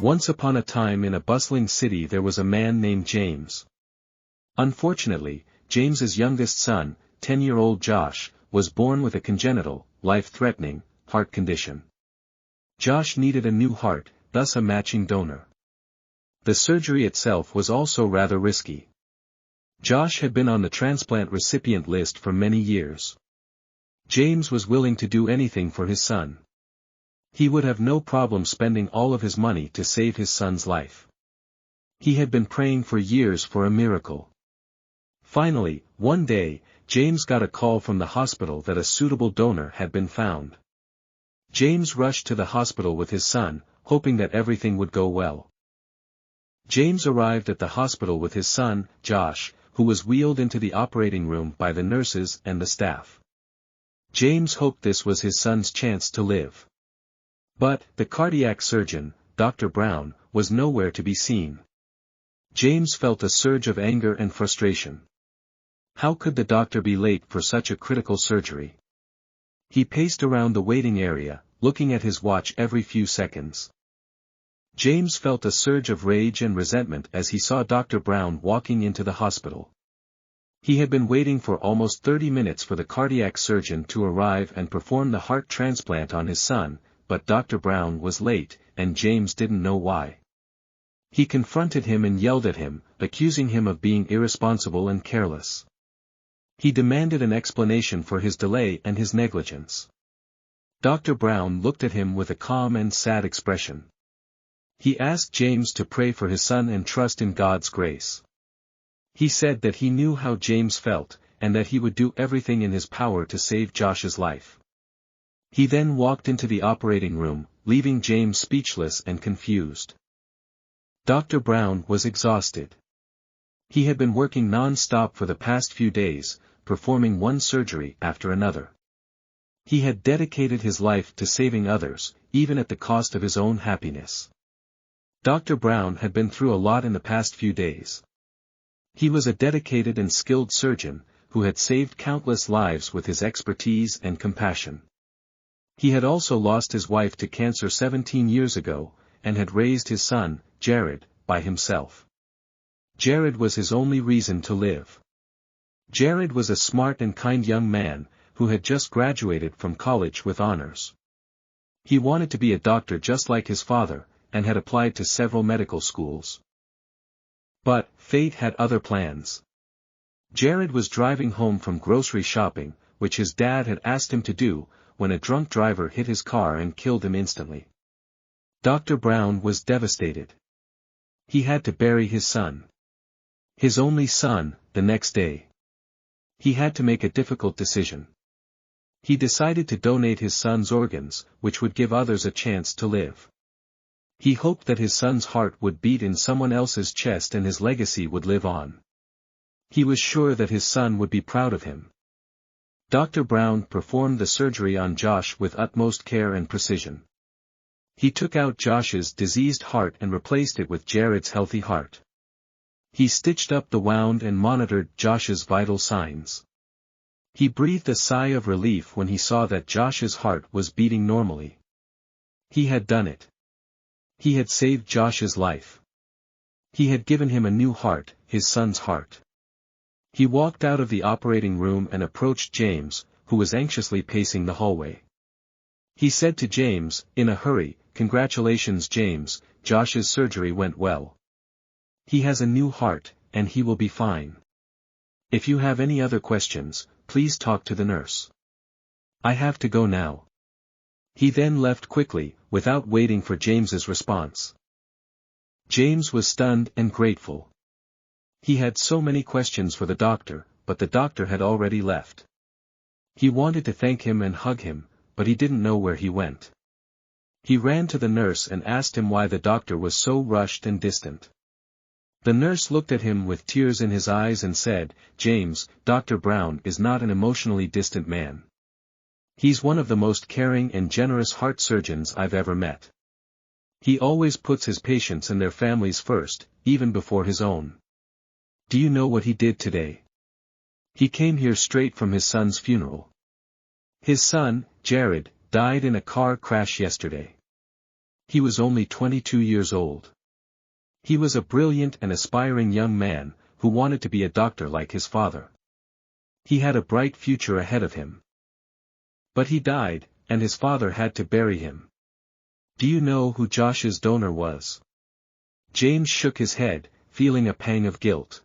Once upon a time in a bustling city there was a man named James. Unfortunately, James's youngest son, 10-year-old Josh, was born with a congenital, life-threatening, heart condition. Josh needed a new heart, thus a matching donor. The surgery itself was also rather risky. Josh had been on the transplant recipient list for many years. James was willing to do anything for his son. He would have no problem spending all of his money to save his son's life. He had been praying for years for a miracle. Finally, one day, James got a call from the hospital that a suitable donor had been found. James rushed to the hospital with his son, hoping that everything would go well. James arrived at the hospital with his son, Josh, who was wheeled into the operating room by the nurses and the staff. James hoped this was his son's chance to live. But, the cardiac surgeon, Dr. Brown, was nowhere to be seen. James felt a surge of anger and frustration. How could the doctor be late for such a critical surgery? He paced around the waiting area, looking at his watch every few seconds. James felt a surge of rage and resentment as he saw Dr. Brown walking into the hospital. He had been waiting for almost 30 minutes for the cardiac surgeon to arrive and perform the heart transplant on his son, but Dr. Brown was late, and James didn't know why. He confronted him and yelled at him, accusing him of being irresponsible and careless. He demanded an explanation for his delay and his negligence. Dr. Brown looked at him with a calm and sad expression. He asked James to pray for his son and trust in God's grace. He said that he knew how James felt, and that he would do everything in his power to save Josh's life. He then walked into the operating room, leaving James speechless and confused. Dr. Brown was exhausted. He had been working non-stop for the past few days, performing one surgery after another. He had dedicated his life to saving others, even at the cost of his own happiness. Dr. Brown had been through a lot in the past few days. He was a dedicated and skilled surgeon, who had saved countless lives with his expertise and compassion. He had also lost his wife to cancer 17 years ago, and had raised his son, Jared, by himself. Jared was his only reason to live. Jared was a smart and kind young man, who had just graduated from college with honors. He wanted to be a doctor just like his father, and had applied to several medical schools. But, fate had other plans. Jared was driving home from grocery shopping, which his dad had asked him to do, when a drunk driver hit his car and killed him instantly. Dr. Brown was devastated. He had to bury his son. His only son, the next day. He had to make a difficult decision. He decided to donate his son's organs, which would give others a chance to live. He hoped that his son's heart would beat in someone else's chest and his legacy would live on. He was sure that his son would be proud of him. Dr. Brown performed the surgery on Josh with utmost care and precision. He took out Josh's diseased heart and replaced it with Jared's healthy heart. He stitched up the wound and monitored Josh's vital signs. He breathed a sigh of relief when he saw that Josh's heart was beating normally. He had done it. He had saved Josh's life. He had given him a new heart, his son's heart. He walked out of the operating room and approached James, who was anxiously pacing the hallway. He said to James, in a hurry, "Congratulations, James, Josh's surgery went well. He has a new heart, and he will be fine. If you have any other questions, please talk to the nurse. I have to go now." He then left quickly, without waiting for James's response. James was stunned and grateful. He had so many questions for the doctor, but the doctor had already left. He wanted to thank him and hug him, but he didn't know where he went. He ran to the nurse and asked him why the doctor was so rushed and distant. The nurse looked at him with tears in his eyes and said, "James, Dr. Brown is not an emotionally distant man. He's one of the most caring and generous heart surgeons I've ever met. He always puts his patients and their families first, even before his own. Do you know what he did today? He came here straight from his son's funeral. His son, Jared, died in a car crash yesterday. He was only 22 years old. He was a brilliant and aspiring young man, who wanted to be a doctor like his father. He had a bright future ahead of him. But he died, and his father had to bury him. Do you know who Josh's donor was? James shook his head, feeling a pang of guilt.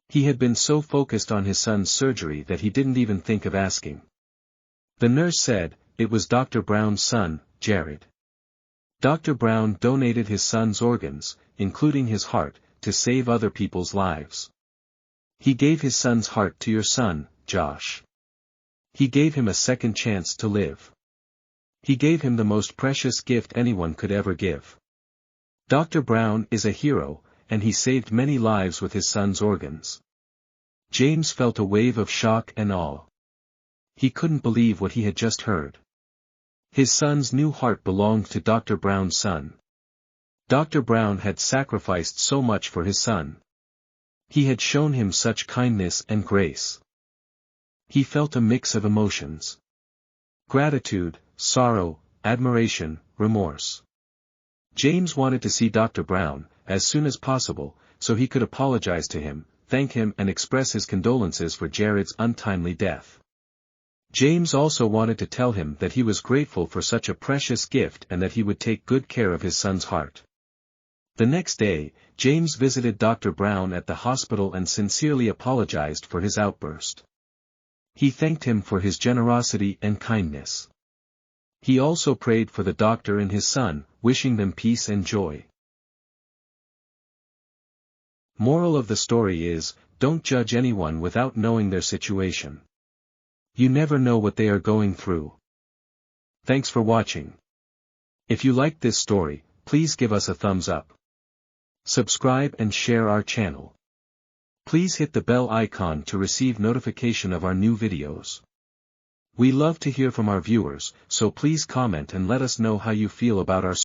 He had been so focused on his son's surgery that he didn't even think of asking. The nurse said, it was Dr. Brown's son, Jared. Dr. Brown donated his son's organs, including his heart, to save other people's lives. He gave his son's heart to your son, Josh. He gave him a second chance to live. He gave him the most precious gift anyone could ever give. Dr. Brown is a hero, and he saved many lives with his son's organs. James felt a wave of shock and awe. He couldn't believe what he had just heard. His son's new heart belonged to Dr. Brown's son. Dr. Brown had sacrificed so much for his son. He had shown him such kindness and grace. He felt a mix of emotions. Gratitude, sorrow, admiration, remorse. James wanted to see Dr. Brown, as soon as possible, so he could apologize to him, thank him and express his condolences for Jared's untimely death. James also wanted to tell him that he was grateful for such a precious gift and that he would take good care of his son's heart. The next day, James visited Dr. Brown at the hospital and sincerely apologized for his outburst. He thanked him for his generosity and kindness. He also prayed for the doctor and his son, wishing them peace and joy. Moral of the story is, don't judge anyone without knowing their situation. You never know what they are going through. Thanks for watching. If you liked this story, please give us a thumbs up. Subscribe and share our channel. Please hit the bell icon to receive notification of our new videos. We love to hear from our viewers, so please comment and let us know how you feel about our